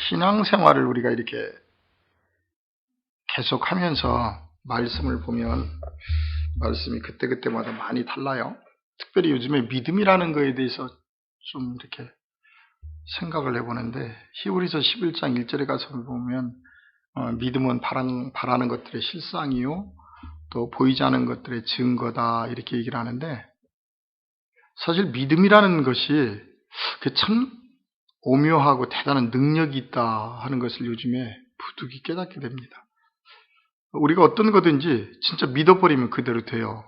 신앙생활을 우리가 이렇게 계속하면서 말씀을 보면 말씀이 그때그때마다 많이 달라요. 특별히 요즘에 믿음이라는 거에 대해서 좀 이렇게 생각을 해보는데 히브리서 11장 1절에 가서 보면 믿음은 바라는 것들의 실상이요 또 보이지 않은 것들의 증거다 이렇게 얘기를 하는데, 사실 믿음이라는 것이 참 오묘하고 대단한 능력이 있다 하는 것을 요즘에 부득이 깨닫게 됩니다. 우리가 어떤 거든지 진짜 믿어버리면 그대로 돼요.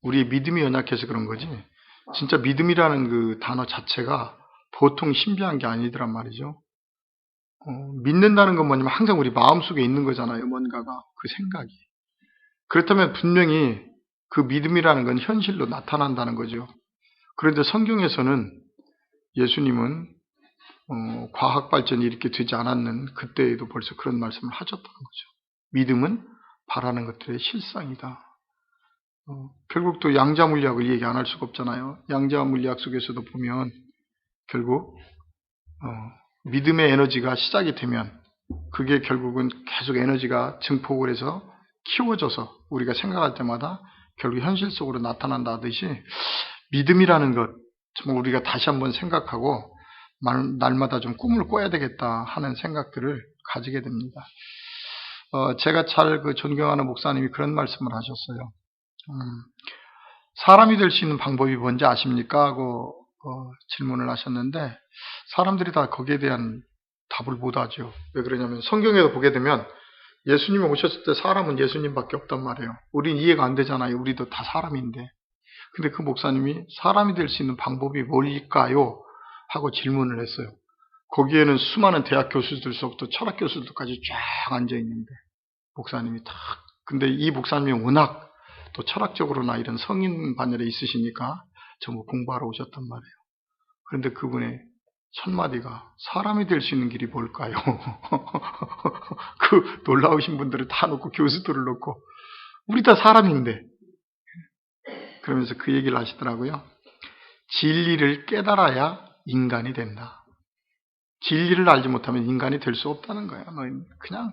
우리의 믿음이 연약해서 그런 거지, 진짜 믿음이라는 그 단어 자체가 보통 신비한 게 아니더란 말이죠. 믿는다는 건 뭐냐면 항상 우리 마음속에 있는 거잖아요. 뭔가가, 그 생각이. 그렇다면 분명히 그 믿음이라는 건 현실로 나타난다는 거죠. 그런데 성경에서는 예수님은 과학 발전이 이렇게 되지 않았는 그때에도 벌써 그런 말씀을 하셨다는 거죠. 믿음은 바라는 것들의 실상이다. 결국 또 양자 물리학을 얘기 안 할 수가 없잖아요. 양자 물리학 속에서도 보면 결국 믿음의 에너지가 시작이 되면 그게 결국은 계속 에너지가 증폭을 해서 키워져서 우리가 생각할 때마다 결국 현실 속으로 나타난다 하듯이, 믿음이라는 것 정말 우리가 다시 한번 생각하고 날마다 좀 꿈을 꿔야 되겠다 하는 생각들을 가지게 됩니다. 제가 잘 존경하는 목사님이 그런 말씀을 하셨어요. 사람이 될 수 있는 방법이 뭔지 아십니까? 하고 질문을 하셨는데, 사람들이 다 거기에 대한 답을 못하죠. 왜 그러냐면 성경에도 보게 되면 예수님이 오셨을 때 사람은 예수님밖에 없단 말이에요. 우린 이해가 안 되잖아요. 우리도 다 사람인데. 근데 그 목사님이 사람이 될 수 있는 방법이 뭘까요? 하고 질문을 했어요. 거기에는 수많은 대학 교수들서부터 철학 교수들까지 쫙 앉아있는데 목사님이 딱, 근데 이 목사님이 워낙 또 철학적으로나 이런 성인 반열에 있으시니까 전부 공부하러 오셨단 말이에요. 그런데 그분의 첫 마디가 사람이 될 수 있는 길이 뭘까요? 그 놀라우신 분들을 다 놓고, 교수들을 놓고, 우리 다 사람인데, 그러면서 그 얘기를 하시더라고요. 진리를 깨달아야 인간이 된다. 진리를 알지 못하면 인간이 될 수 없다는 거예요. 그냥.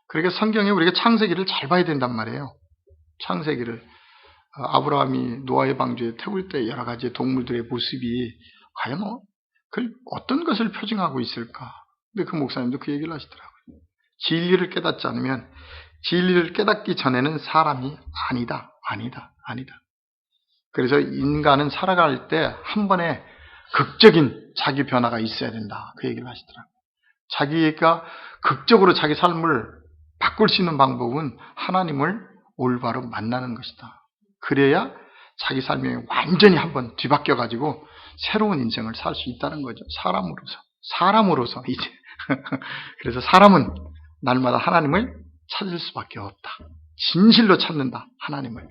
그러니까 성경에 우리가 창세기를 잘 봐야 된단 말이에요. 창세기를. 아브라함이 노아의 방주에 태울 때 여러 가지 동물들의 모습이 과연 어떤 것을 표징하고 있을까? 근데 그 목사님도 그 얘기를 하시더라고요. 진리를 깨닫지 않으면, 진리를 깨닫기 전에는 사람이 아니다. 그래서 인간은 살아갈 때 한 번에 극적인 자기 변화가 있어야 된다. 그 얘기를 하시더라고요. 자기가 극적으로 자기 삶을 바꿀 수 있는 방법은 하나님을 올바로 만나는 것이다. 그래야 자기 삶이 완전히 한번 뒤바뀌어가지고 새로운 인생을 살 수 있다는 거죠. 사람으로서 이제. 그래서 사람은 날마다 하나님을 찾을 수밖에 없다. 진실로 찾는다, 하나님을.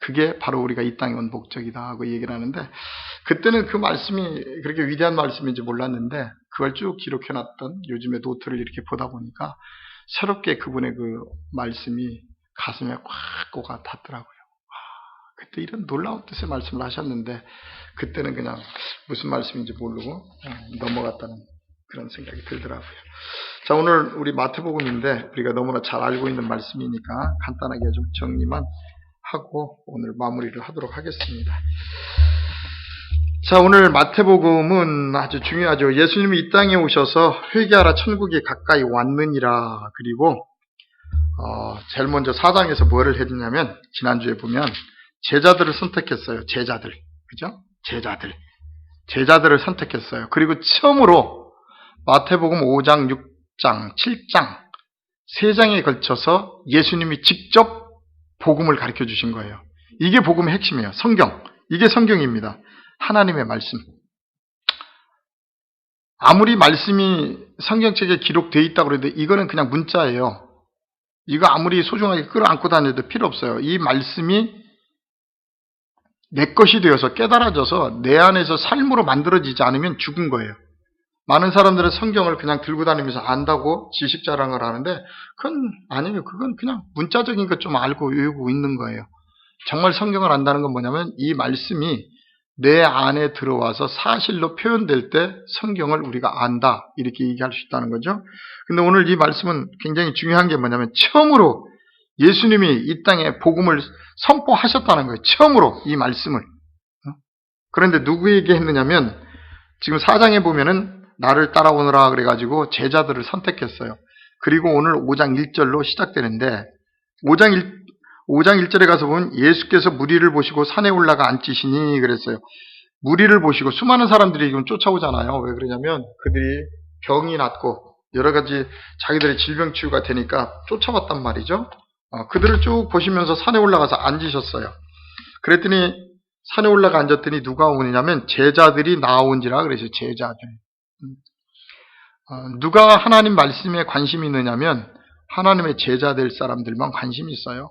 그게 바로 우리가 이 땅에 온 목적이다 하고 얘기를 하는데, 그때는 그 말씀이 그렇게 위대한 말씀인지 몰랐는데 그걸 쭉 기록해놨던 요즘에 노트를 이렇게 보다 보니까 새롭게 그분의 그 말씀이 가슴에 꽉 꼬가 닿더라고요. 그때 이런 놀라운 뜻의 말씀을 하셨는데 그때는 그냥 무슨 말씀인지 모르고 넘어갔다는 그런 생각이 들더라고요. 자, 오늘 우리 마태복음인데 우리가 너무나 잘 알고 있는 말씀이니까 간단하게 좀 정리만 하고 오늘 마무리를 하도록 하겠습니다. 자, 오늘 마태복음은 아주 중요하죠. 예수님이 이 땅에 오셔서 회개하라 천국이 가까이 왔느니라. 그리고 제일 먼저 4장에서 뭐를 해주냐면, 지난주에 보면 제자들을 선택했어요. 제자들. 그죠? 제자들을 선택했어요. 그리고 처음으로 마태복음 5장, 6장, 7장, 3장에 걸쳐서 예수님이 직접 복음을 가르쳐 주신 거예요. 이게 복음의 핵심이에요. 성경. 이게 성경입니다. 하나님의 말씀. 아무리 말씀이 성경책에 기록되어 있다고 해도 이거는 그냥 문자예요. 이거 아무리 소중하게 끌어안고 다녀도 필요 없어요. 이 말씀이 내 것이 되어서 깨달아져서 내 안에서 삶으로 만들어지지 않으면 죽은 거예요. 많은 사람들은 성경을 그냥 들고 다니면서 안다고 지식 자랑을 하는데 그건 아니에요. 그건 그냥 문자적인 것 좀 알고 외우고 있는 거예요. 정말 성경을 안다는 건 뭐냐면 이 말씀이 내 안에 들어와서 사실로 표현될 때 성경을 우리가 안다. 이렇게 얘기할 수 있다는 거죠. 근데 오늘 이 말씀은 굉장히 중요한 게 뭐냐면 처음으로 예수님이 이 땅에 복음을 선포하셨다는 거예요. 처음으로 이 말씀을. 그런데 누구에게 했느냐면 지금 4장에 보면은 나를 따라오너라 그래가지고 제자들을 선택했어요. 그리고 오늘 5장 1절로 시작되는데 5장 1절에 가서 보면 예수께서 무리를 보시고 산에 올라가 앉히시니 그랬어요. 무리를 보시고 수많은 사람들이 지금 쫓아오잖아요. 왜 그러냐면 그들이 병이 낫고 여러 가지 자기들의 질병 치유가 되니까 쫓아왔단 말이죠. 그들을 쭉 보시면서 산에 올라가서 앉으셨어요. 그랬더니 산에 올라가 앉았더니 누가 오느냐면 제자들이 나온지라 그래서 제자들. 누가 하나님 말씀에 관심이 있느냐면 하나님의 제자 될 사람들만 관심이 있어요.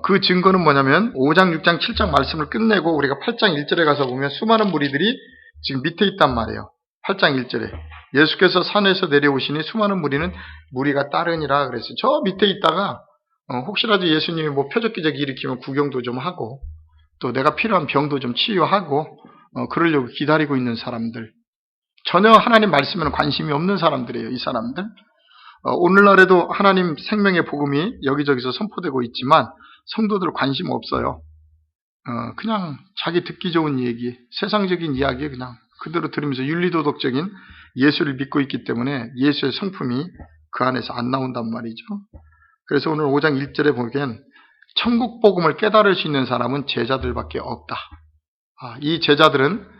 그 증거는 뭐냐면 5장, 6장, 7장 말씀을 끝내고 우리가 8장 1절에 가서 보면 수많은 무리들이 지금 밑에 있단 말이에요. 8장 1절에 예수께서 산에서 내려오시니 수많은 무리가 따르니라 그랬어요. 저 밑에 있다가 혹시라도 예수님이 뭐 표적기적 일으키면 구경도 좀 하고 또 내가 필요한 병도 좀 치유하고 그러려고 기다리고 있는 사람들. 전혀 하나님 말씀에는 관심이 없는 사람들이에요. 이 사람들. 오늘날에도 하나님 생명의 복음이 여기저기서 선포되고 있지만 성도들 관심 없어요. 그냥 자기 듣기 좋은 얘기, 세상적인 이야기 그냥 그대로 들으면서 윤리도덕적인 예수를 믿고 있기 때문에 예수의 성품이 그 안에서 안 나온단 말이죠. 그래서 오늘 5장 1절에 보면 천국 복음을 깨달을 수 있는 사람은 제자들밖에 없다. 이 제자들은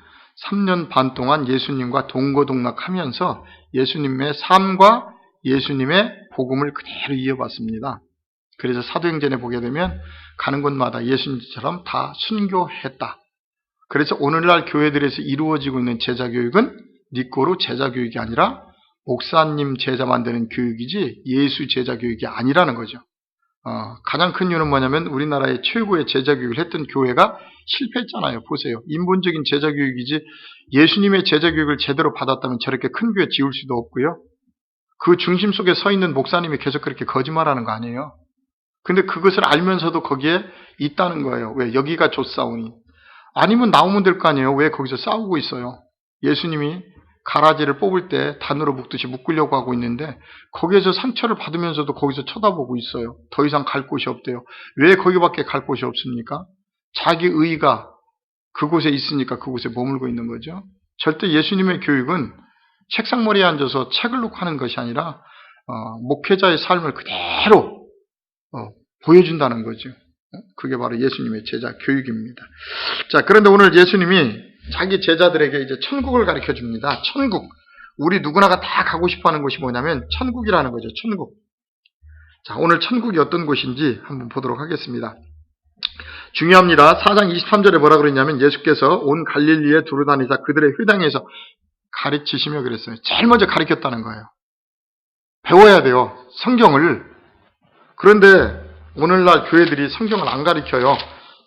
3년 반 동안 예수님과 동거동락하면서 예수님의 삶과 예수님의 복음을 그대로 이어봤습니다. 그래서 사도행전에 보게 되면 가는 곳마다 예수님처럼 다 순교했다. 그래서 오늘날 교회들에서 이루어지고 있는 제자교육은 니꼬로 제자교육이 아니라 목사님 제자 만드는 교육이지 예수 제자교육이 아니라는 거죠. 가장 큰 이유는 뭐냐면 우리나라의 최고의 제자교육을 했던 교회가 실패했잖아요. 보세요. 인본적인 제자교육이지 예수님의 제자교육을 제대로 받았다면 저렇게 큰 교회 지을 수도 없고요. 그 중심 속에 서 있는 목사님이 계속 그렇게 거짓말하는 거 아니에요. 근데 그것을 알면서도 거기에 있다는 거예요. 왜? 여기가 좋사오니. 아니면 나오면 될 거 아니에요. 왜 거기서 싸우고 있어요? 예수님이 가라지를 뽑을 때 단으로 묶듯이 묶으려고 하고 있는데 거기에서 상처를 받으면서도 거기서 쳐다보고 있어요. 더 이상 갈 곳이 없대요. 왜 거기밖에 갈 곳이 없습니까? 자기 의가 그곳에 있으니까 그곳에 머물고 있는 거죠. 절대 예수님의 교육은 책상머리에 앉아서 책을 놓고 하는 것이 아니라 목회자의 삶을 그대로 보여준다는 거죠. 그게 바로 예수님의 제자 교육입니다. 자, 그런데 오늘 예수님이 자기 제자들에게 이제 천국을 가르쳐 줍니다. 천국. 우리 누구나가 다 가고 싶어 하는 곳이 뭐냐면 천국이라는 거죠. 천국. 자, 오늘 천국이 어떤 곳인지 한번 보도록 하겠습니다. 중요합니다. 4장 23절에 뭐라 그랬냐면 예수께서 온 갈릴리에 두루다니자 그들의 회당에서 가르치시며 그랬어요. 제일 먼저 가르쳤다는 거예요. 배워야 돼요. 성경을. 그런데 오늘날 교회들이 성경을 안 가르쳐요.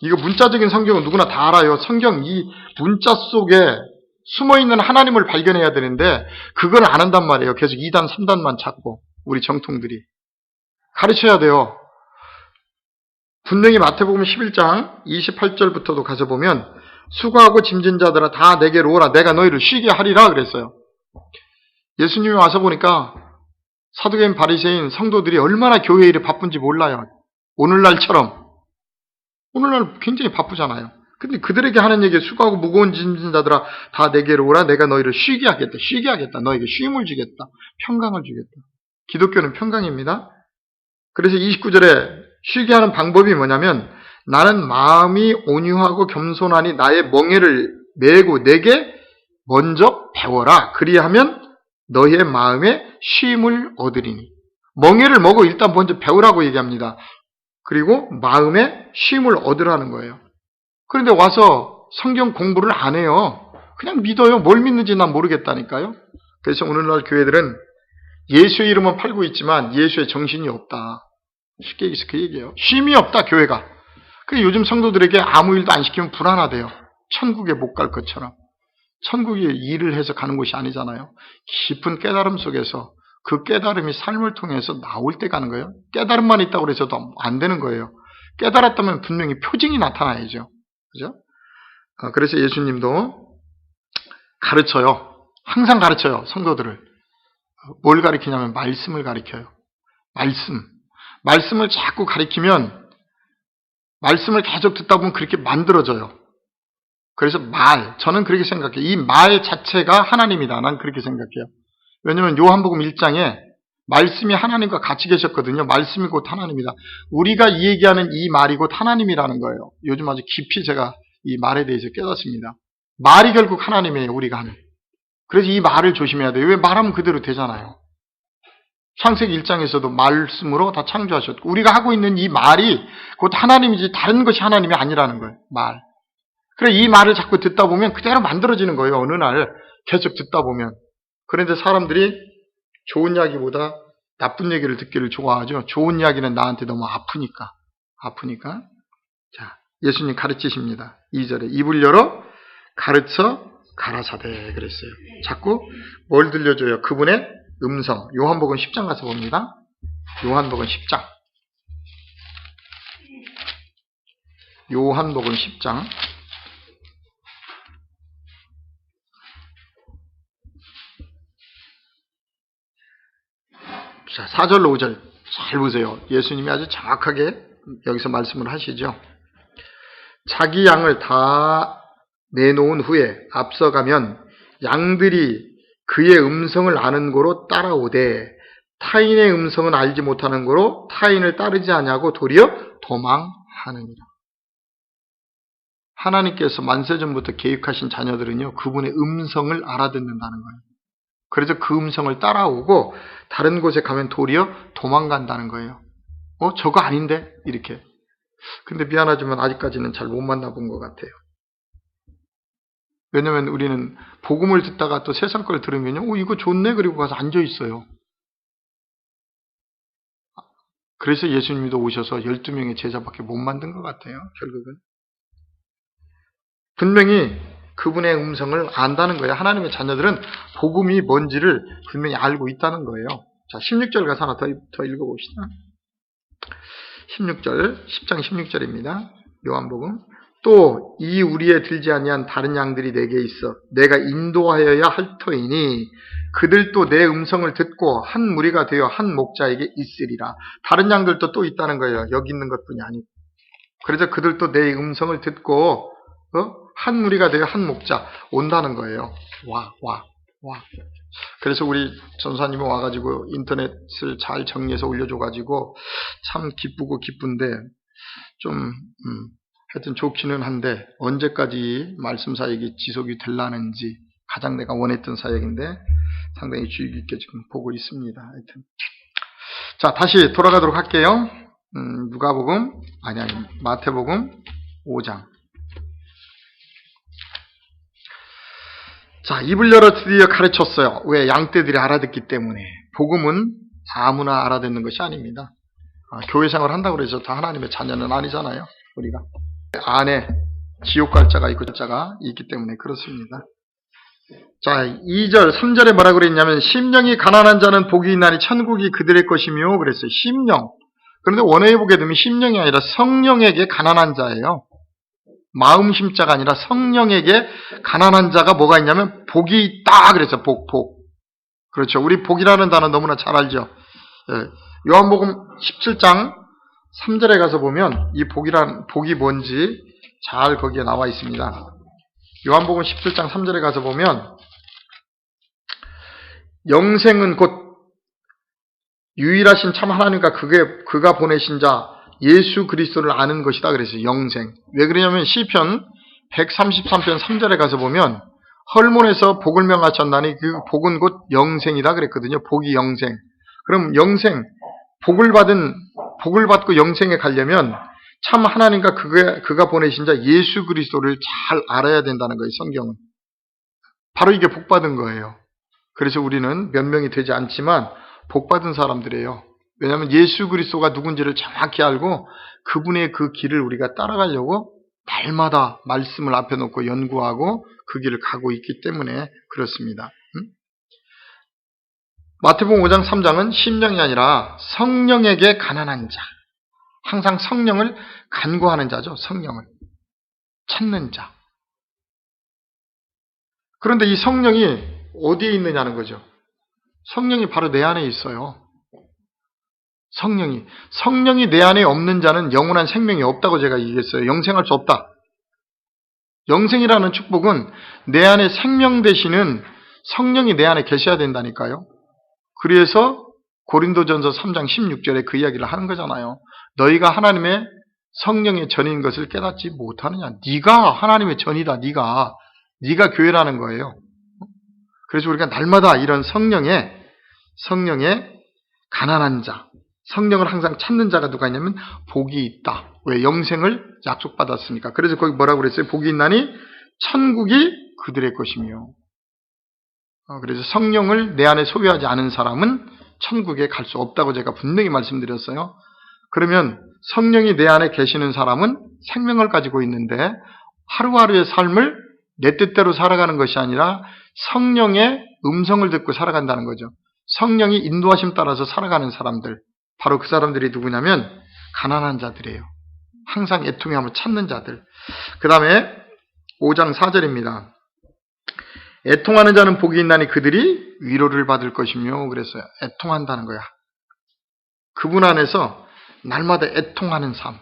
이거 문자적인 성경은 누구나 다 알아요. 성경 이 문자 속에 숨어있는 하나님을 발견해야 되는데 그걸 안 한단 말이에요. 계속 2단, 3단만 찾고 우리 정통들이. 가르쳐야 돼요. 분명히 마태복음 11장 28절부터도 가서 보면 수고하고 짐진 자들아 다 내게로 오라 내가 너희를 쉬게 하리라 그랬어요. 예수님이 와서 보니까 사두개인 바리새인 성도들이 얼마나 교회 일에 바쁜지 몰라요. 오늘날처럼. 오늘날 굉장히 바쁘잖아요. 근데 그들에게 하는 얘기 수고하고 무거운 짐진 자들아 다 내게로 오라 내가 너희를 쉬게 하겠다. 쉬게 하겠다. 너에게 쉼을 주겠다. 평강을 주겠다. 기독교는 평강입니다. 그래서 29절에 쉬게 하는 방법이 뭐냐면 나는 마음이 온유하고 겸손하니 나의 멍에를 메고 내게 먼저 배워라. 그리하면 너의 마음에 쉼을 얻으리니. 멍에를 먹어 일단 먼저 배우라고 얘기합니다. 그리고 마음에 쉼을 얻으라는 거예요. 그런데 와서 성경 공부를 안 해요. 그냥 믿어요. 뭘 믿는지 난 모르겠다니까요. 그래서 오늘날 교회들은 예수의 이름은 팔고 있지만 예수의 정신이 없다. 쉽게 얘기해서 그 얘기예요. 쉼이 없다 교회가. 그래서 요즘 성도들에게 아무 일도 안 시키면 불안하대요. 천국에 못 갈 것처럼. 천국이 일을 해서 가는 곳이 아니잖아요. 깊은 깨달음 속에서 그 깨달음이 삶을 통해서 나올 때 가는 거예요. 깨달음만 있다고 해서도 안 되는 거예요. 깨달았다면 분명히 표징이 나타나야죠. 그죠? 그래서 예수님도 가르쳐요. 항상 가르쳐요. 성도들을. 뭘 가르치냐면 말씀을 가르쳐요. 말씀을 자꾸 가르치면 말씀을 계속 듣다 보면 그렇게 만들어져요. 그래서 저는 그렇게 생각해요. 이 말 자체가 하나님이다. 난 그렇게 생각해요. 왜냐하면 요한복음 1장에 말씀이 하나님과 같이 계셨거든요. 말씀이 곧 하나님이다. 우리가 얘기하는 이 말이 곧 하나님이라는 거예요. 요즘 아주 깊이 제가 이 말에 대해서 깨닫습니다. 말이 결국 하나님이에요. 우리가 하는. 그래서 이 말을 조심해야 돼요. 왜 말하면 그대로 되잖아요. 창세기 1장에서도 말씀으로 다 창조하셨고 우리가 하고 있는 이 말이 곧 하나님이지 다른 것이 하나님이 아니라는 거예요. 말. 그래 이 말을 자꾸 듣다 보면 그대로 만들어지는 거예요. 어느 날 계속 듣다 보면. 그런데 사람들이 좋은 이야기보다 나쁜 얘기를 듣기를 좋아하죠. 좋은 이야기는 나한테 너무 아프니까. 자, 예수님 가르치십니다. 2절에 입을 열어 가르쳐 가라사대 그랬어요. 자꾸 뭘 들려줘요? 그분의 음성. 요한복음 10장 가서 봅니다. 요한복음 10장. 요한복음 10장. 자, 4절로 5절 잘 보세요. 예수님이 아주 정확하게 여기서 말씀을 하시죠. 자기 양을 다 내놓은 후에 앞서가면 양들이 그의 음성을 아는 고로 따라오되 타인의 음성은 알지 못하는 고로 타인을 따르지 아니하고 도리어 도망하느니라. 하나님께서 만세전부터 계획하신 자녀들은요, 그분의 음성을 알아듣는다는 거예요. 그래서 그 음성을 따라오고 다른 곳에 가면 도리어 도망간다는 거예요. 저거 아닌데? 이렇게. 근데 미안하지만 아직까지는 잘 못 만나본 것 같아요. 왜냐면 우리는 복음을 듣다가 또 세상 걸 들으면요, 이거 좋네? 그리고 가서 앉아있어요. 그래서 예수님도 오셔서 12명의 제자밖에 못 만든 것 같아요, 결국은. 분명히 그분의 음성을 안다는 거예요. 하나님의 자녀들은 복음이 뭔지를 분명히 알고 있다는 거예요. 자, 16절 가서 하나 더 읽어봅시다. 16절, 10장 16절입니다. 요한복음. 또 이 우리에 들지 아니한 다른 양들이 내게 있어 내가 인도하여야 할 터이니 그들도 내 음성을 듣고 한 무리가 되어 한 목자에게 있으리라. 다른 양들도 또 있다는 거예요. 여기 있는 것뿐이 아니고. 그래서 그들도 내 음성을 듣고 한 무리가 되어 한 목자 온다는 거예요. 와. 그래서 우리 전사님이 와가지고 인터넷을 잘 정리해서 올려줘가지고 참 기쁘고 기쁜데 좀 하여튼 좋기는 한데 언제까지 말씀 사역이 지속이 되려는지 가장 내가 원했던 사역인데 상당히 주의 깊게 지금 보고 있습니다. 하여튼 자, 다시 돌아가도록 할게요. 누가복음 마태복음 5장. 자, 입을 열어 드디어 가르쳤어요. 왜? 양떼들이 알아듣기 때문에. 복음은 아무나 알아듣는 것이 아닙니다. 교회 생활 한다고 해서 다 하나님의 자녀는 아니잖아요. 우리가 안에 지옥 갈 자가 있고 자가 있기 때문에 그렇습니다. 자, 2절 3절에 뭐라 그랬냐면 심령이 가난한 자는 복이 있나니 천국이 그들의 것이며 그랬어요. 심령. 그런데 원어에 보게 되면 심령이 아니라 성령에게 가난한 자예요. 마음 심자가 아니라 성령에게 가난한 자가 뭐가 있냐면 복이 있다 그래서 복. 그렇죠. 우리 복이라는 단어 너무나 잘 알죠. 요한복음 17장 3절에 가서 보면 이 복이 뭔지 잘 거기에 나와 있습니다. 요한복음 17장 3절에 가서 보면 영생은 곧 유일하신 참 하나님과 그가 보내신 자 예수 그리스도를 아는 것이다 그랬어요. 영생. 왜 그러냐면 시편 133편 3절에 가서 보면 헐몬에서 복을 명하셨나니 그 복은 곧 영생이다 그랬거든요. 복이 영생. 그럼 영생, 복을 받고 영생에 가려면 참 하나님과 그가 보내신 자 예수 그리스도를 잘 알아야 된다는 거예요. 성경은. 바로 이게 복받은 거예요. 그래서 우리는 몇 명이 되지 않지만 복받은 사람들이에요. 왜냐하면 예수 그리스도가 누군지를 정확히 알고 그분의 그 길을 우리가 따라가려고 날마다 말씀을 앞에 놓고 연구하고 그 길을 가고 있기 때문에 그렇습니다. 마태복음 5장 3장은 심령이 아니라 성령에게 가난한 자. 항상 성령을 간구하는 자죠. 성령을 찾는 자. 그런데 이 성령이 어디에 있느냐는 거죠. 성령이 바로 내 안에 있어요. 성령이 내 안에 없는 자는 영원한 생명이 없다고 제가 얘기했어요. 영생할 수 없다. 영생이라는 축복은 내 안에 생명 되시는 성령이 내 안에 계셔야 된다니까요. 그래서 고린도전서 3장 16절에 그 이야기를 하는 거잖아요. 너희가 하나님의 성령의 전인 것을 깨닫지 못하느냐. 네가 하나님의 전이다. 네가 교회라는 거예요. 그래서 우리가 날마다 이런 성령의 가난한 자, 성령을 항상 찾는 자가 누가 있냐면 복이 있다. 왜? 영생을 약속받았으니까. 그래서 거기 뭐라고 그랬어요? 복이 있나니 천국이 그들의 것이며. 그래서 성령을 내 안에 소유하지 않은 사람은 천국에 갈 수 없다고 제가 분명히 말씀드렸어요. 그러면 성령이 내 안에 계시는 사람은 생명을 가지고 있는데 하루하루의 삶을 내 뜻대로 살아가는 것이 아니라 성령의 음성을 듣고 살아간다는 거죠. 성령이 인도하심 따라서 살아가는 사람들, 바로 그 사람들이 누구냐면 가난한 자들이에요. 항상 애통함을 찾는 자들. 그 다음에 5장 4절입니다. 애통하는 자는 복이 있나니 그들이 위로를 받을 것이며 그랬어요. 애통한다는 거야. 그분 안에서 날마다 애통하는 삶.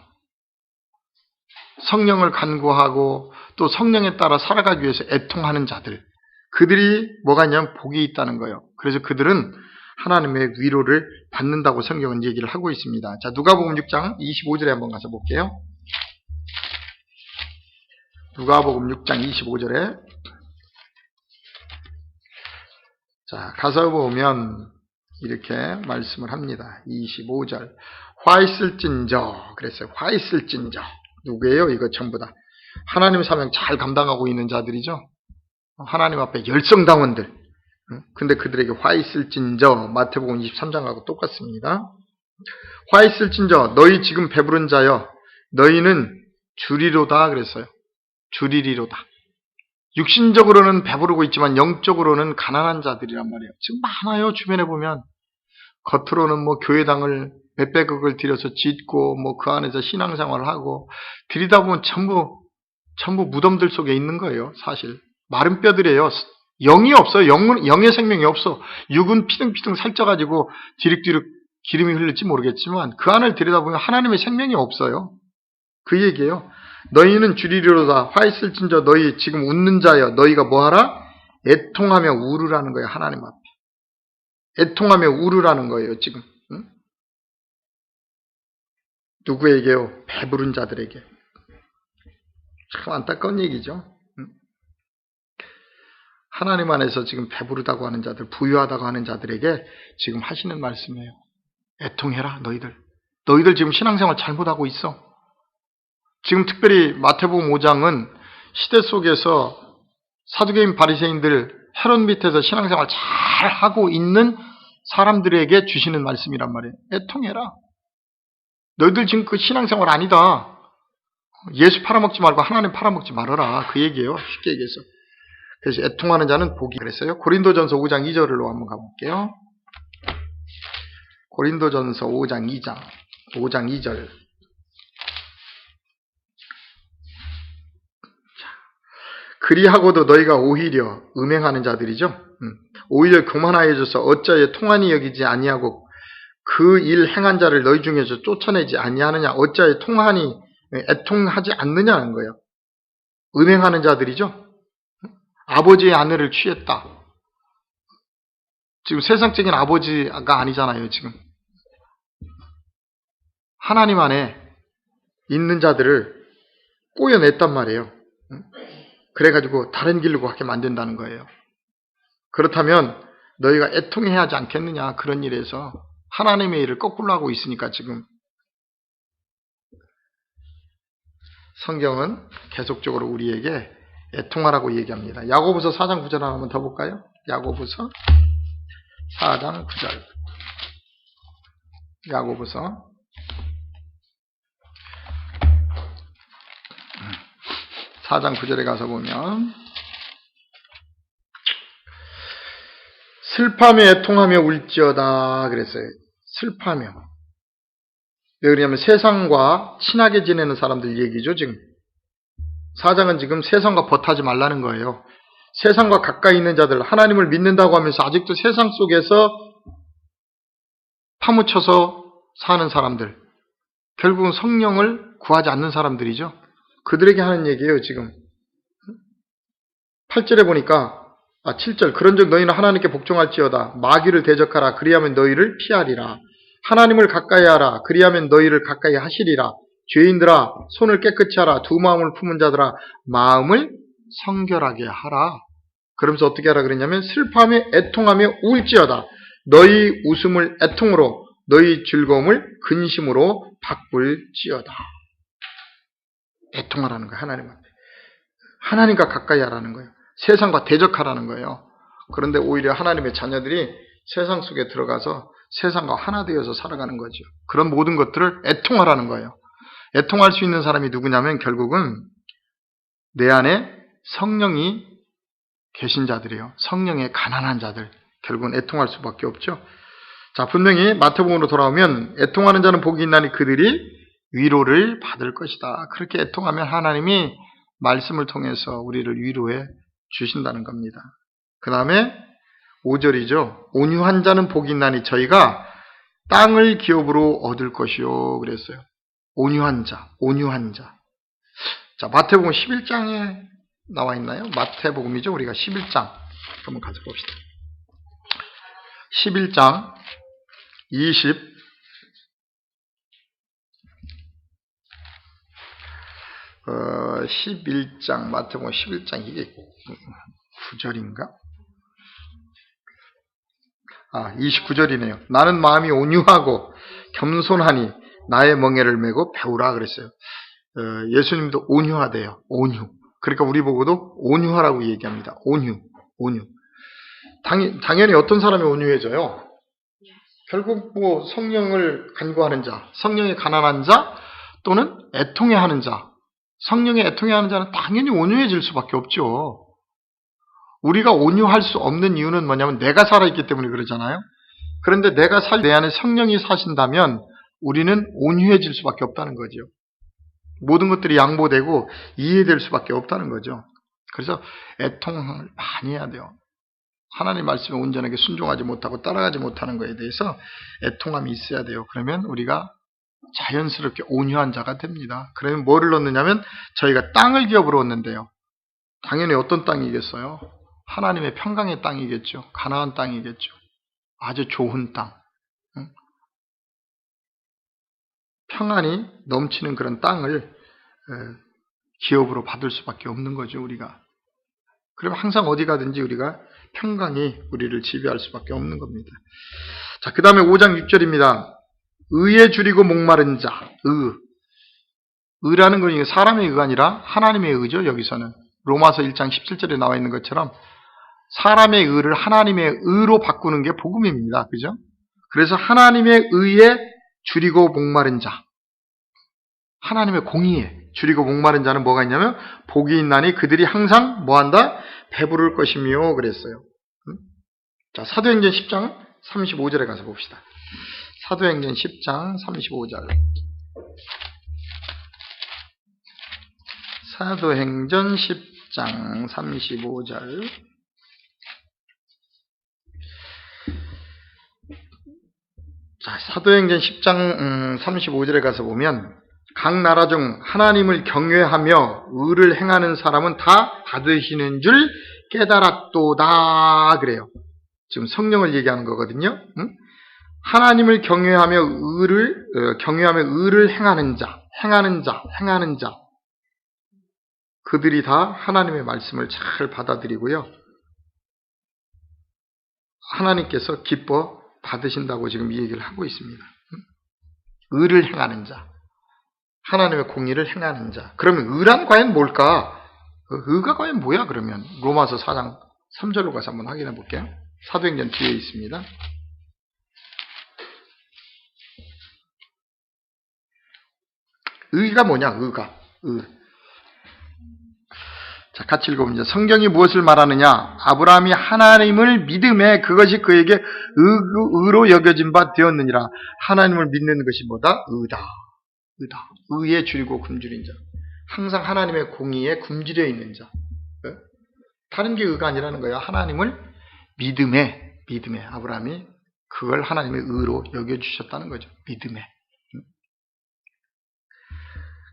성령을 간구하고 또 성령에 따라 살아가기 위해서 애통하는 자들. 그들이 뭐가 있냐면 복이 있다는 거예요. 그래서 그들은 하나님의 위로를 받는다고 성경은 얘기를 하고 있습니다. 자, 누가복음 6장 25절에 한번 가서 볼게요. 누가복음 6장 25절에 자, 가서 보면 이렇게 말씀을 합니다. 25절. 화 있을진저 그랬어요. 화 있을진저. 누구예요? 이거 전부 다. 하나님 사명 잘 감당하고 있는 자들이죠. 하나님 앞에 열성당원들. 근데 그들에게 화 있을진저. 마태복음 23장하고 똑같습니다. 화 있을진저 너희 지금 배부른 자여 너희는 주리로다 그랬어요. 주리리로다. 육신적으로는 배부르고 있지만 영적으로는 가난한 자들이란 말이에요. 지금 많아요. 주변에 보면. 겉으로는 뭐 교회당을 몇백억을 들여서 짓고 뭐 그 안에서 신앙생활을 하고 들이다 보면 전부 무덤들 속에 있는 거예요. 사실. 마른 뼈들이에요. 영이 없어요. 영의 생명이 없어. 육은 피등피등 살쪄가지고 디륵디륵 기름이 흘릴지 모르겠지만 그 안을 들여다보면 하나님의 생명이 없어요. 그 얘기예요. 너희는 주리리로다. 화 있을진저 너희 지금 웃는 자여 너희가 뭐하라? 애통하며 울으라는 거예요. 하나님 앞에. 애통하며 울으라는 거예요. 지금. 응? 누구에게요? 배부른 자들에게. 참 안타까운 얘기죠. 응? 하나님 안에서 지금 배부르다고 하는 자들, 부유하다고 하는 자들에게 지금 하시는 말씀이에요. 애통해라 너희들. 너희들 지금 신앙생활 잘못하고 있어. 지금 특별히 마태복음 5장은 시대 속에서 사두개인 바리새인들 헤롯 밑에서 신앙생활 잘 하고 있는 사람들에게 주시는 말씀이란 말이에요. 애통해라. 너희들 지금 그 신앙생활 아니다. 예수 팔아먹지 말고 하나님 팔아먹지 말아라. 그 얘기예요. 쉽게 얘기해서. 그래서 애통하는 자는 복이 그랬어요. 고린도전서 5장 2절로 한번 가볼게요. 고린도전서 5장 2절. 그리하고도 너희가 오히려 음행하는 자들이죠. 오히려 교만하여져서 어찌하여 통한이 여기지 아니하고 그 일 행한 자를 너희 중에서 쫓아내지 아니하느냐. 어찌하여 통한이 애통하지 않느냐는 거예요. 음행하는 자들이죠. 아버지의 아내를 취했다. 지금 세상적인 아버지가 아니잖아요. 지금 하나님 안에 있는 자들을 꼬여냈단 말이에요. 그래가지고 다른 길로 가게 만든다는 거예요. 그렇다면 너희가 애통해야 하지 않겠느냐. 그런 일에서 하나님의 일을 거꾸로 하고 있으니까 지금 성경은 계속적으로 우리에게 애통하라고 얘기합니다. 야고보서 4장 9절 한번 더 볼까요? 야고보서 4장 9절. 야고보서 4장 9절에 가서 보면 슬퍼하며 애통하며 울지어다 그랬어요. 슬퍼하며. 왜 그러냐면 세상과 친하게 지내는 사람들 얘기죠. 지금 4장은 지금 세상과 버타지 말라는 거예요. 세상과 가까이 있는 자들, 하나님을 믿는다고 하면서 아직도 세상 속에서 파묻혀서 사는 사람들, 결국은 성령을 구하지 않는 사람들이죠. 그들에게 하는 얘기예요, 지금. 8절에 보니까 7절 그런즉 너희는 하나님께 복종할지어다. 마귀를 대적하라. 그리하면 너희를 피하리라. 하나님을 가까이 하라. 그리하면 너희를 가까이 하시리라. 죄인들아 손을 깨끗이 하라. 두 마음을 품은 자들아 마음을 성결하게 하라. 그러면서 어떻게 하라 그랬냐면 슬퍼하며 애통하며 울지어다. 너희 웃음을 애통으로 너희 즐거움을 근심으로 바꿀지어다. 애통하라는 거예요. 하나님 앞에. 하나님과 가까이 하라는 거예요. 세상과 대적하라는 거예요. 그런데 오히려 하나님의 자녀들이 세상 속에 들어가서 세상과 하나 되어서 살아가는 거죠. 그런 모든 것들을 애통하라는 거예요. 애통할 수 있는 사람이 누구냐면 결국은 내 안에 성령이 계신 자들이에요. 성령에 가난한 자들. 결국은 애통할 수밖에 없죠. 자, 분명히 마태복음으로 돌아오면 애통하는 자는 복이 있나니 그들이 위로를 받을 것이다. 그렇게 애통하면 하나님이 말씀을 통해서 우리를 위로해 주신다는 겁니다. 그 다음에 5절이죠. 온유한 자는 복이 있나니 저희가 땅을 기업으로 얻을 것이요. 그랬어요. 온유한 자, 온유한 자. 자, 마태복음 11장에 나와 있나요? 마태복음이죠. 우리가 11장. 한번 가져 봅시다. 11장 11장, 마태복음 11장, 이게 9절인가? 29절이네요. 나는 마음이 온유하고 겸손하니 나의 멍에를 메고 배우라 그랬어요. 예수님도 온유하대요. 온유. 그러니까 우리 보고도 온유하라고 얘기합니다. 온유. 당연히 어떤 사람이 온유해져요? 결국 성령을 간구하는 자, 성령에 가난한 자, 또는 애통해하는 자. 성령에 애통해하는 자는 당연히 온유해질 수밖에 없죠. 우리가 온유할 수 없는 이유는 뭐냐면 내가 살아있기 때문에 그러잖아요. 그런데 내가 내 안에 성령이 사신다면 우리는 온유해질 수밖에 없다는 거죠. 모든 것들이 양보되고 이해될 수밖에 없다는 거죠. 그래서 애통을 많이 해야 돼요. 하나님 말씀에 온전하게 순종하지 못하고 따라가지 못하는 것에 대해서 애통함이 있어야 돼요. 그러면 우리가 자연스럽게 온유한 자가 됩니다. 그러면 뭐를 얻느냐면 저희가 땅을 기업으로 얻는데요. 당연히 어떤 땅이겠어요? 하나님의 평강의 땅이겠죠. 가나안 땅이겠죠. 아주 좋은 땅. 평안이 넘치는 그런 땅을 기업으로 받을 수밖에 없는 거죠. 우리가. 그러면 항상 어디 가든지 우리가 평강이 우리를 지배할 수밖에 없는 겁니다. 자, 그 다음에 5장 6절입니다. 의에 줄이고 목마른 자, 의라는 건 사람의 의가 아니라 하나님의 의죠. 여기서는 로마서 1장 17절에 나와 있는 것처럼 사람의 의를 하나님의 의로 바꾸는 게 복음입니다. 그죠? 그래서 하나님의 의에 줄이고 목마른 자, 하나님의 공의에 줄이고 목마른 자는 뭐가 있냐면 복이 있나니 그들이 항상 뭐한다? 배부를 것이며 그랬어요. 자, 사도행전 10장 35절에 가서 봅시다. 사도행전 10장 35절. 사도행전 10장 35절. 자, 사도행전 10장 35절에 가서 보면 각 나라 중 하나님을 경외하며 의를 행하는 사람은 다 받으시는 줄 깨달았도다 그래요. 지금 성령을 얘기하는 거거든요. 하나님을 경외하며 의를 행하는 자. 그들이 다 하나님의 말씀을 잘 받아들이고요. 하나님께서 기뻐 받으신다고 지금 이 얘기를 하고 있습니다. 의를 행하는 자. 하나님의 공의를 행하는 자. 그러면 의란 과연 뭘까? 의가 과연 뭐야 그러면? 로마서 4장 3절로 가서 한번 확인해 볼게요. 사도행전 뒤에 있습니다. 의가 뭐냐? 의가. 자, 같이 읽어봅니다. 성경이 무엇을 말하느냐? 아브라함이 하나님을 믿음에 그것이 그에게 의로 여겨진 바 되었느니라. 하나님을 믿는 것이 뭐다? 의다. 의에 줄이고 굶주린 자. 항상 하나님의 공의에 굶주려 있는 자. 다른 게 의가 아니라는 거예요. 하나님을 믿음에 아브라함이 그걸 하나님의 의로 여겨주셨다는 거죠. 믿음에.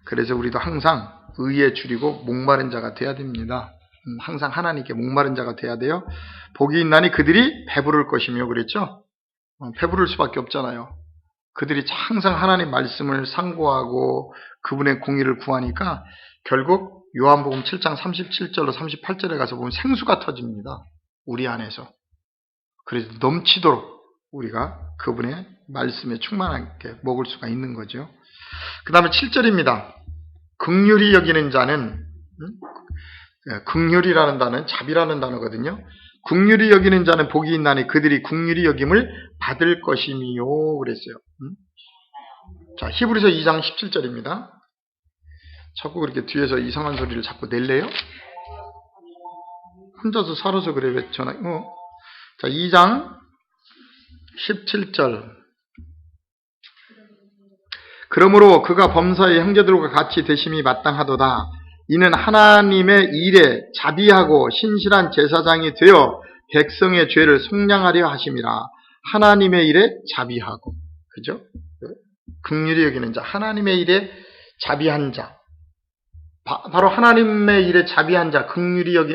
그래서 우리도 항상 의에 줄이고 목마른 자가 돼야 됩니다. 항상 하나님께 목마른 자가 돼야 돼요. 복이 있나니 그들이 배부를 것이며 그랬죠. 배부를 수밖에 없잖아요. 그들이 항상 하나님 말씀을 상고하고 그분의 공의를 구하니까 결국 요한복음 7장 37절로 38절에 가서 보면 생수가 터집니다. 우리 안에서. 그래서 넘치도록 우리가 그분의 말씀에 충만하게 먹을 수가 있는 거죠. 그 다음에 7절입니다. 긍휼히 여기는 자는, 긍휼이라는 단어는 자비라는 단어거든요. 긍휼히 여기는 자는 복이 있나니 그들이 긍휼히 여김을 받을 것이미요 그랬어요. 자, 히브리서 2장 17절입니다. 자꾸 그렇게 뒤에서 이상한 소리를 자꾸 낼래요? 혼자서 살아서 그래. 왜 전화? 자, 2장 17절. 그러므로 그가 범사의 형제들과 같이 되심이 마땅하도다. 이는 하나님의 일에 자비하고 신실한 제사장이 되어 백성의 죄를 속량하려 하심이라. 하나님의 일에 자비하고, 그죠? 긍휼히 여기는 자, 하나님의 일에 자비한 자. 바로 하나님의 일에 자비한 자,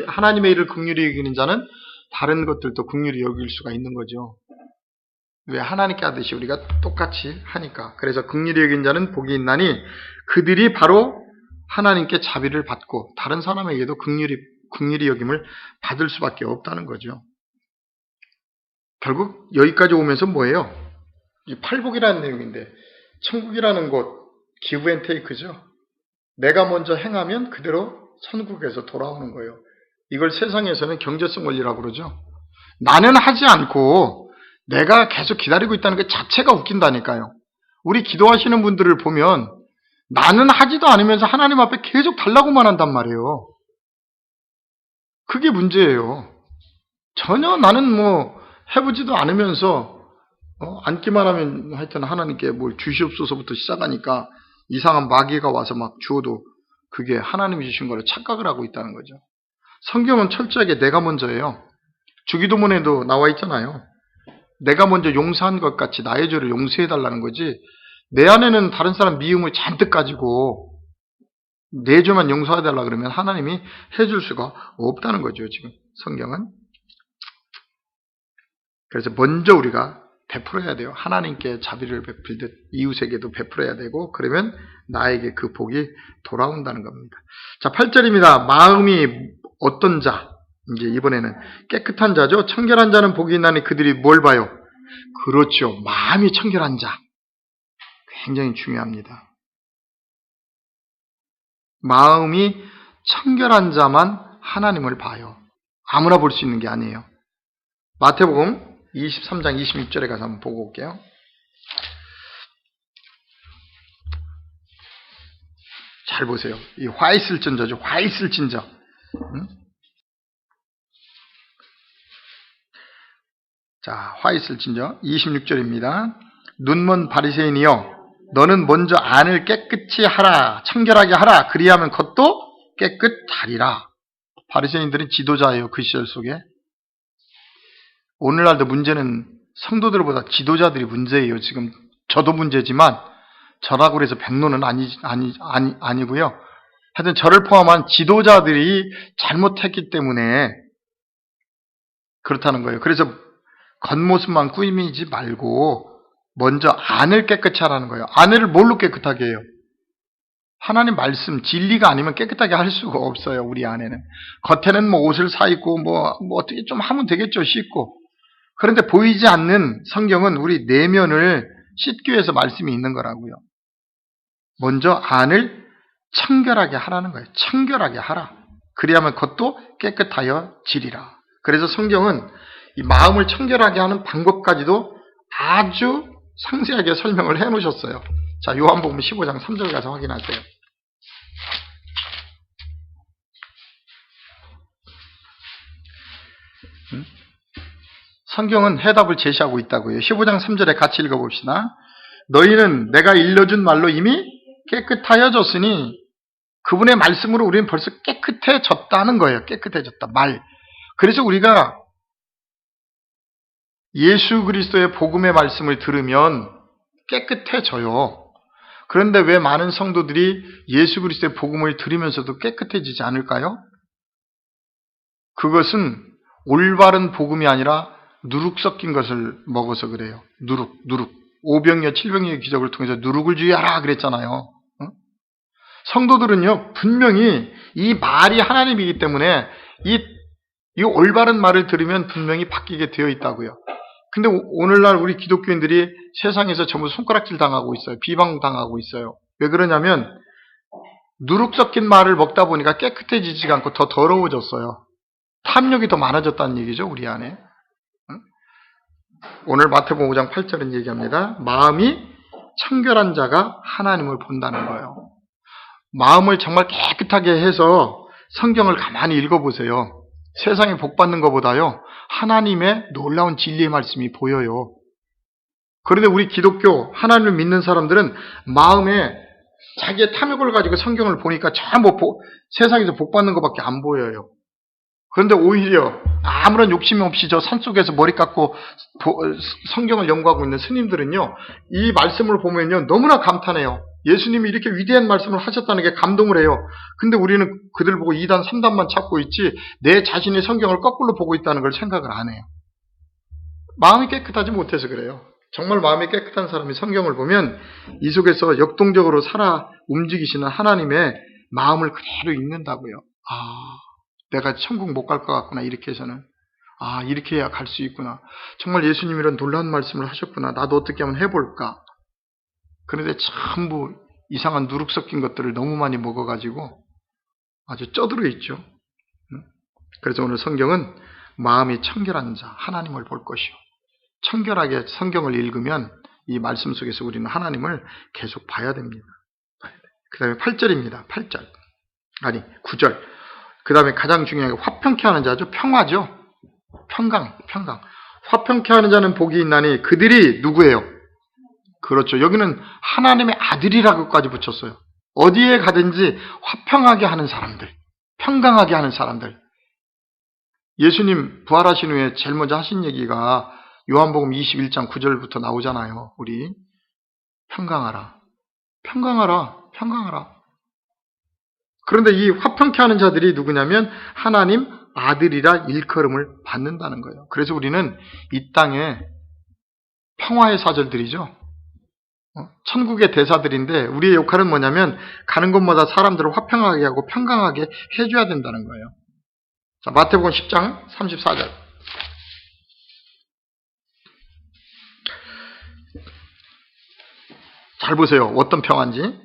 하나님의 일을 긍휼히 여기는 자는 다른 것들도 긍휼히 여길 수가 있는 거죠. 왜? 하나님께 하듯이 우리가 똑같이 하니까. 그래서 긍휼히 여긴 자는 복이 있나니 그들이 바로 하나님께 자비를 받고 다른 사람에게도 긍휼히 여김을 받을 수밖에 없다는 거죠. 결국 여기까지 오면서 뭐예요? 이 팔복이라는 내용인데, 천국이라는 곳 기브 앤 테이크죠. 내가 먼저 행하면 그대로 천국에서 돌아오는 거예요. 이걸 세상에서는 경제성 원리라고 그러죠. 나는 하지 않고 내가 계속 기다리고 있다는 것 자체가 웃긴다니까요. 우리 기도하시는 분들을 보면 나는 하지도 않으면서 하나님 앞에 계속 달라고만 한단 말이에요. 그게 문제예요. 전혀 나는 해보지도 않으면서 앉기만 하면 하여튼 하나님께 뭘 주시옵소서부터 시작하니까 이상한 마귀가 와서 막 주어도 그게 하나님이 주신 거를 착각을 하고 있다는 거죠. 성경은 철저하게 내가 먼저예요. 주기도문에도 나와 있잖아요. 내가 먼저 용서한 것 같이 나의 죄를 용서해달라는 거지, 내 안에는 다른 사람 미움을 잔뜩 가지고 내 죄만 용서해달라 그러면 하나님이 해줄 수가 없다는 거죠. 지금 성경은. 그래서 먼저 우리가 베풀어야 돼요. 하나님께 자비를 베풀듯 이웃에게도 베풀어야 되고, 그러면 나에게 그 복이 돌아온다는 겁니다. 자, 8절입니다. 마음이 어떤 자? 이제 이번에는 깨끗한 자죠. 청결한 자는 복이 있나니 그들이 뭘 봐요? 그렇죠. 마음이 청결한 자. 굉장히 중요합니다. 마음이 청결한 자만 하나님을 봐요. 아무나 볼 수 있는 게 아니에요. 마태복음 23장 26절에 가서 한번 보고 올게요. 잘 보세요. 이 화 있을진저죠. 화 있을진저. 자, 화 있을진저 26절입니다. 눈먼 바리새인이여, 너는 먼저 안을 깨끗이 하라, 청결하게 하라. 그리하면 겉도 깨끗하리라. 바리새인들은 지도자예요. 그 시절 속에. 오늘날도 문제는 성도들보다 지도자들이 문제예요. 지금 저도 문제지만 저라고 해서 백로는 아니고요. 하여튼 저를 포함한 지도자들이 잘못했기 때문에 그렇다는 거예요. 그래서 겉모습만 꾸미지 말고 먼저 안을 깨끗이 하라는 거예요. 안을 뭘로 깨끗하게 해요? 하나님 말씀, 진리가 아니면 깨끗하게 할 수가 없어요. 우리 안에는. 겉에는 옷을 사입고 어떻게 좀 하면 되겠죠. 씻고. 그런데 보이지 않는 성경은 우리 내면을 씻기 위해서 말씀이 있는 거라고요. 먼저 안을 청결하게 하라는 거예요. 청결하게 하라. 그리하면 겉도 깨끗하여 지리라. 그래서 성경은 이 마음을 청결하게 하는 방법까지도 아주 상세하게 설명을 해 놓으셨어요. 자, 요한복음 15장 3절 가서 확인하세요. 성경은 해답을 제시하고 있다고요. 15장 3절에 같이 읽어봅시다. 너희는 내가 일러준 말로 이미 깨끗하여졌으니, 그분의 말씀으로 우리는 벌써 깨끗해졌다는 거예요. 깨끗해졌다. 말. 그래서 우리가 예수 그리스도의 복음의 말씀을 들으면 깨끗해져요. 그런데 왜 많은 성도들이 예수 그리스도의 복음을 들으면서도 깨끗해지지 않을까요? 그것은 올바른 복음이 아니라 누룩 섞인 것을 먹어서 그래요. 누룩. 오병이어 7병이어의 기적을 통해서 누룩을 주의하라 그랬잖아요. 성도들은요, 분명히 이 말이 하나님이기 때문에 이 올바른 말을 들으면 분명히 바뀌게 되어 있다고요. 근데 오늘날 우리 기독교인들이 세상에서 전부 손가락질 당하고 있어요. 비방당하고 있어요. 왜 그러냐면 누룩 섞인 말을 먹다 보니까 깨끗해지지가 않고 더 더러워졌어요. 탐욕이 더 많아졌다는 얘기죠, 우리 안에. 오늘 마태복음 5장 8절은 얘기합니다. 마음이 청결한 자가 하나님을 본다는 거예요. 마음을 정말 깨끗하게 해서 성경을 가만히 읽어보세요. 세상에 복 받는 것보다요, 하나님의 놀라운 진리의 말씀이 보여요. 그런데 우리 기독교, 하나님을 믿는 사람들은 마음에 자기의 탐욕을 가지고 성경을 보니까 전부 세상에서 복 받는 것밖에 안 보여요. 그런데 오히려 아무런 욕심 없이 저 산속에서 머리 깎고 성경을 연구하고 있는 스님들은요, 이 말씀을 보면요, 너무나 감탄해요. 예수님이 이렇게 위대한 말씀을 하셨다는 게 감동을 해요. 근데 우리는 그들 보고 2단, 3단만 찾고 있지 내 자신이 성경을 거꾸로 보고 있다는 걸 생각을 안 해요. 마음이 깨끗하지 못해서 그래요. 정말 마음이 깨끗한 사람이 성경을 보면 이 속에서 역동적으로 살아 움직이시는 하나님의 마음을 그대로 읽는다고요. 내가 천국 못 갈 것 같구나, 이렇게 해서는. 이렇게 해야 갈 수 있구나. 정말 예수님이 이런 놀라운 말씀을 하셨구나. 나도 어떻게 한번 해볼까. 그런데 전부 이상한 누룩 섞인 것들을 너무 많이 먹어가지고 아주 쪄들어 있죠. 그래서 오늘 성경은 마음이 청결한 자, 하나님을 볼 것이요. 청결하게 성경을 읽으면 이 말씀 속에서 우리는 하나님을 계속 봐야 됩니다. 그 다음에 8절입니다. 8절. 9절. 그 다음에 가장 중요한 게 화평케 하는 자죠. 평화죠. 평강. 화평케 하는 자는 복이 있나니 그들이 누구예요? 그렇죠. 여기는 하나님의 아들이라고까지 붙였어요. 어디에 가든지 화평하게 하는 사람들, 평강하게 하는 사람들. 예수님 부활하신 후에 제일 먼저 하신 얘기가 요한복음 21장 9절부터 나오잖아요. 우리 평강하라. 그런데 이 화평케 하는 자들이 누구냐면 하나님 아들이라 일컬음을 받는다는 거예요. 그래서 우리는 이 땅에 평화의 사절들이죠. 천국의 대사들인데 우리의 역할은 뭐냐면 가는 곳마다 사람들을 화평하게 하고 평강하게 해줘야 된다는 거예요. 자, 마태복음 10장 34절. 잘 보세요. 어떤 평화인지.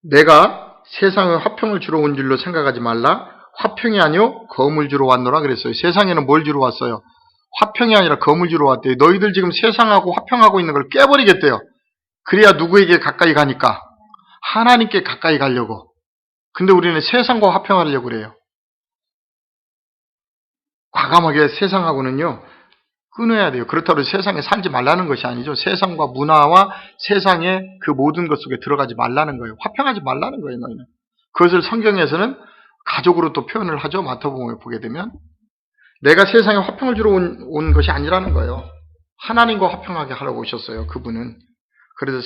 내가 세상에 화평을 주러 온 줄로 생각하지 말라. 화평이 아니요 검을 주러 왔노라 그랬어요. 세상에는 뭘 주러 왔어요? 화평이 아니라 검을 주러 왔대요. 너희들 지금 세상하고 화평하고 있는 걸 깨버리겠대요. 그래야 누구에게 가까이 가니까? 하나님께 가까이 가려고. 근데 우리는 세상과 화평하려고 그래요. 과감하게 세상하고는요 끊어야 돼요. 그렇다고 세상에 살지 말라는 것이 아니죠. 세상과 문화와 세상의 그 모든 것 속에 들어가지 말라는 거예요. 화평하지 말라는 거예요. 너희는. 그것을 성경에서는 가족으로 또 표현을 하죠. 마태복음에 보게 되면 내가 세상에 화평을 주러 온 것이 아니라는 거예요. 하나님과 화평하게 하려고 오셨어요. 그분은. 그래서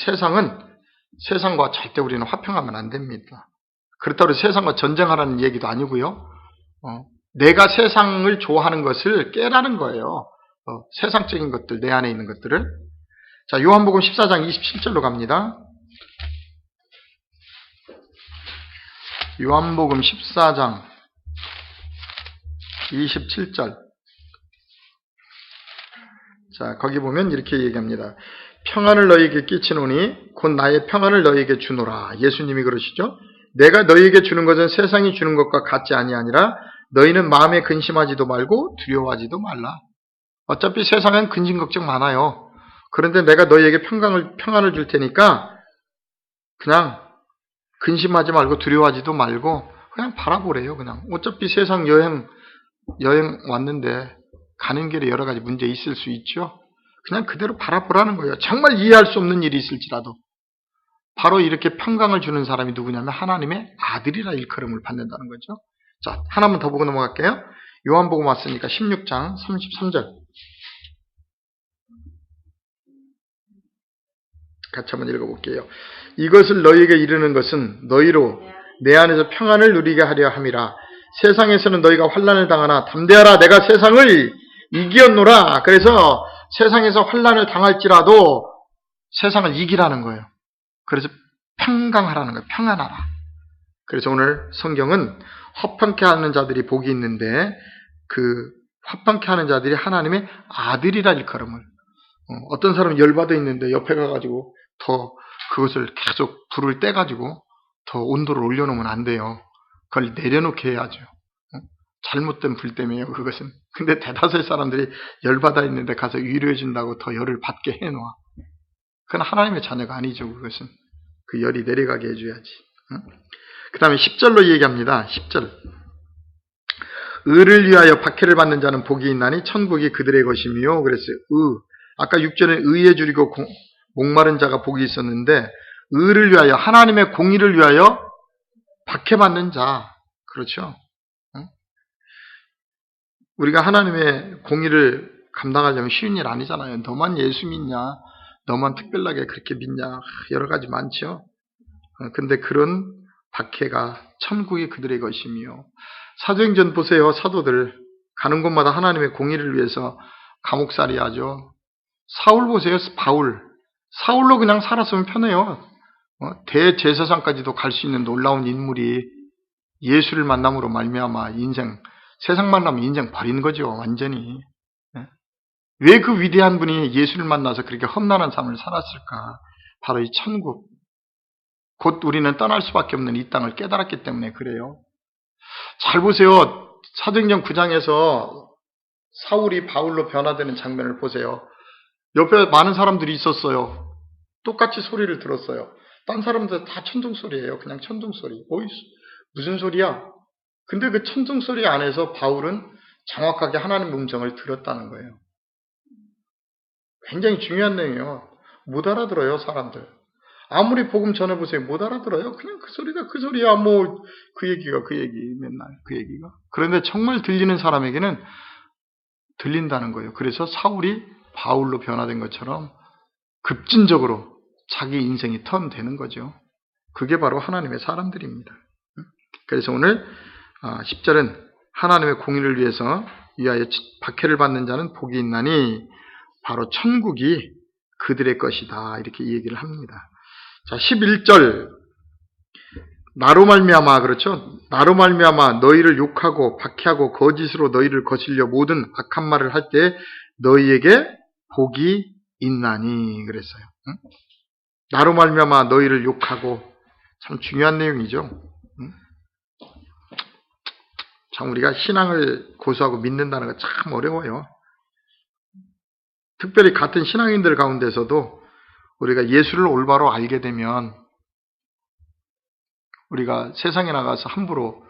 세상과 절대 우리는 화평하면 안 됩니다. 그렇다고 세상과 전쟁하라는 얘기도 아니고요. 내가 세상을 좋아하는 것을 깨라는 거예요. 세상적인 것들, 내 안에 있는 것들을. 자, 요한복음 14장 27절로 갑니다. 요한복음 14장 27절. 자, 거기 보면 이렇게 얘기합니다. 평안을 너희에게 끼치노니 곧 나의 평안을 너희에게 주노라. 예수님이 그러시죠. 내가 너희에게 주는 것은 세상이 주는 것과 같지 아니하니라. 너희는 마음에 근심하지도 말고 두려워하지도 말라. 어차피 세상엔 근심 걱정 많아요. 그런데 내가 너희에게 평안을 줄 테니까 그냥 근심하지 말고 두려워하지도 말고 그냥 바라보래요. 그냥 어차피 세상 여행 왔는데 가는 길에 여러 가지 문제 있을 수 있죠. 그냥 그대로 바라보라는 거예요. 정말 이해할 수 없는 일이 있을지라도. 바로 이렇게 평강을 주는 사람이 누구냐면 하나님의 아들이라 일컬음을 받는다는 거죠. 자, 하나만 더 보고 넘어갈게요. 요한복음 왔으니까 16장 33절. 같이 한번 읽어볼게요. 이것을 너희에게 이르는 것은 너희로 내 안에서 평안을 누리게 하려 함이라. 세상에서는 너희가 환난을 당하나 담대하라. 내가 세상을 이기었노라. 그래서 세상에서 환난을 당할지라도 세상을 이기라는 거예요. 그래서 평강하라는 거예요. 평안하라. 그래서 오늘 성경은 화평케 하는 자들이 복이 있는데 그 화평케 하는 자들이 하나님의 아들이라 일컬음을. 어떤 사람은 열받아 있는데 옆에 가가지고 더 그것을 계속 불을 떼가지고 더 온도를 올려놓으면 안 돼요. 그걸 내려놓게 해야죠. 잘못된 불 때문에요, 그것은. 근데 대다수의 사람들이 열받아 있는데 가서 위로해준다고 더 열을 받게 해놔. 그건 하나님의 자녀가 아니죠, 그것은. 그 열이 내려가게 해줘야지. 그 다음에 10절로 얘기합니다. 10절. 의를 위하여 박해를 받는 자는 복이 있나니 천국이 그들의 것이며 그랬어요. 아까 6절에 의에 줄이고 목마른 자가 복이 있었는데 의를 위하여 하나님의 공의를 위하여 박해받는 자. 그렇죠. 우리가 하나님의 공의를 감당하려면 쉬운 일 아니잖아요. 너만 예수 믿냐? 너만 특별하게 그렇게 믿냐? 여러 가지 많죠. 근데 그런 박해가 천국이 그들의 것이며 사도행전 보세요. 사도들 가는 곳마다 하나님의 공의를 위해서 감옥살이 하죠. 사울 보세요. 바울. 사울로 그냥 살았으면 편해요. 대제사장까지도 갈 수 있는 놀라운 인물이 예수를 만남으로 말미암아 인생 세상 만나면 인생 버린 거죠. 완전히. 왜 그 위대한 분이 예수를 만나서 그렇게 험난한 삶을 살았을까? 바로 이 천국. 곧 우리는 떠날 수밖에 없는 이 땅을 깨달았기 때문에 그래요. 잘 보세요. 사도행전 9장에서 사울이 바울로 변화되는 장면을 보세요. 옆에 많은 사람들이 있었어요. 똑같이 소리를 들었어요. 딴 사람들 다 천둥소리예요. 그냥 천둥소리. 무슨 소리야? 근데 그 천둥소리 안에서 바울은 정확하게 하나님의 음성을 들었다는 거예요. 굉장히 중요한 내용이에요. 못 알아들어요, 사람들. 아무리 복음 전해보세요. 못 알아들어요. 그냥 그 소리가 그 소리야. 뭐 그 얘기가 그 얘기 맨날 그 얘기가. 그런데 정말 들리는 사람에게는 들린다는 거예요. 그래서 사울이 바울로 변화된 것처럼 급진적으로 자기 인생이 턴되는 거죠. 그게 바로 하나님의 사람들입니다. 그래서 오늘 10절은 하나님의 공의를 위하여 박해를 받는 자는 복이 있나니 바로 천국이 그들의 것이다. 이렇게 얘기를 합니다. 자, 11절. 나로 말미암아, 그렇죠? 나로 말미암아 너희를 욕하고 박해하고 거짓으로 너희를 거슬려 모든 악한 말을 할 때 너희에게 복이 있나니 그랬어요. 응? 나로 말미암아 너희를 욕하고 참 중요한 내용이죠. 응? 참 우리가 신앙을 고수하고 믿는다는 거 참 어려워요. 특별히 같은 신앙인들 가운데서도 우리가 예수를 올바로 알게 되면 우리가 세상에 나가서 함부로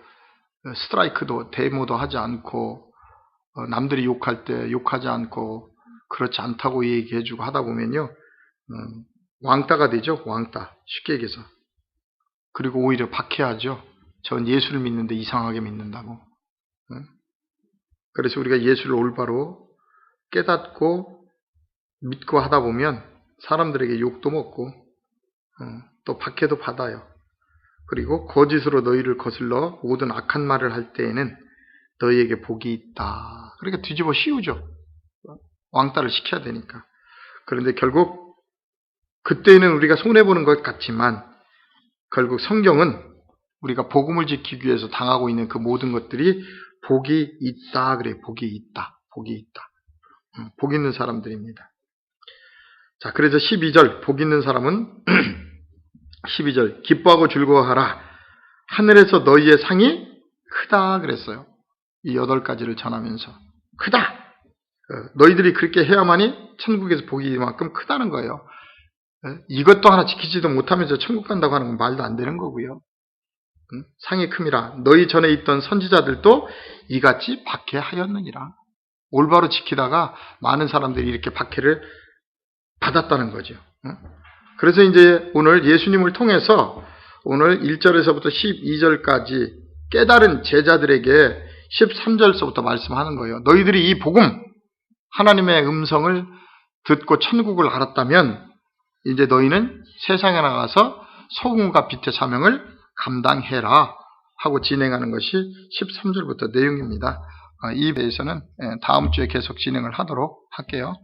스트라이크도 데모도 하지 않고 남들이 욕할 때 욕하지 않고 그렇지 않다고 얘기해주고 하다 보면요 왕따가 되죠. 왕따. 쉽게 얘기해서. 그리고 오히려 박해하죠. 전 예수를 믿는데 이상하게 믿는다고. 그래서 우리가 예수를 올바로 깨닫고 믿고 하다 보면 사람들에게 욕도 먹고 또 박해도 받아요. 그리고 거짓으로 너희를 거슬러 모든 악한 말을 할 때에는 너희에게 복이 있다. 그러니까 뒤집어 씌우죠. 왕따를 시켜야 되니까. 그런데 결국 그때는 우리가 손해보는 것 같지만 결국 성경은 우리가 복음을 지키기 위해서 당하고 있는 그 모든 것들이 복이 있다. 그래요. 복이 있다. 복이 있다. 복 있는 사람들입니다. 자, 그래서 12절 복 있는 사람은 12절 기뻐하고 즐거워하라. 하늘에서 너희의 상이 크다 그랬어요. 이 8가지를 전하면서 크다. 너희들이 그렇게 해야만이 천국에서 복이 이만큼 크다는 거예요. 이것도 하나 지키지도 못하면서 천국 간다고 하는 건 말도 안 되는 거고요. 상이 큼이라. 너희 전에 있던 선지자들도 이같이 박해하였느니라. 올바로 지키다가 많은 사람들이 이렇게 박해를 받았다는 거죠. 그래서 이제 오늘 예수님을 통해서 오늘 1절에서부터 12절까지 깨달은 제자들에게 13절서부터 말씀하는 거예요. 너희들이 이 복음, 하나님의 음성을 듣고 천국을 알았다면 이제 너희는 세상에 나가서 소금과 빛의 사명을 감당해라 하고 진행하는 것이 13절부터 내용입니다. 이 대해서는 다음 주에 계속 진행을 하도록 할게요.